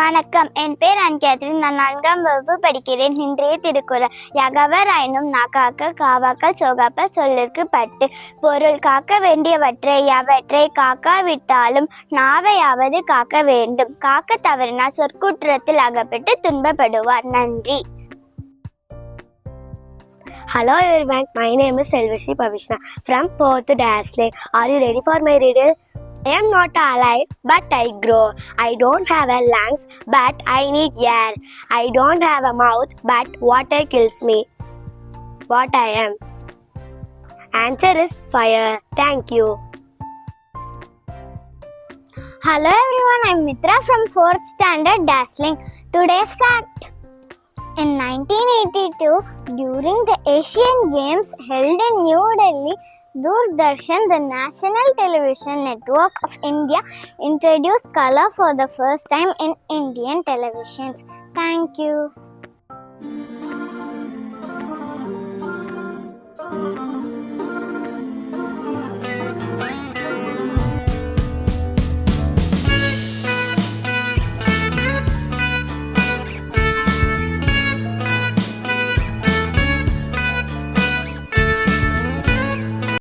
வணக்கம், என் பேர் அன்கேத்ரின். நான் 4ஆம் வகுப்பு படிக்கிறேன். இன்றைய திருக்குறள். யகவராயினும் நாகாக்க காவாக்கல் சோகாப்ப சொல்லிற்கு பட்டு. பொருள்: காக்க வேண்டியவற்றை எவற்றை காக்காவிட்டாலும் நாவையாவது காக்க வேண்டும். காக்க தவறினால் சொற்குற்றத்தில் அகப்பட்டு துன்பப்படுவார். நன்றி. Hello everyone, my name is Selvashri Pavishna from 4th Dazzling. Are you ready for my riddle? I am not alive, but I grow. I don't have a lungs, but I need air. I don't have a mouth, but water kills me. What I am? Answer is fire. Thank you. Hello everyone, I am Mitra from 4th standard Dazzling. Today's fact. In 1982, during the Asian Games held in New Delhi, Doordarshan, the national television network of India, introduced color for the first time in Indian televisions. Thank you.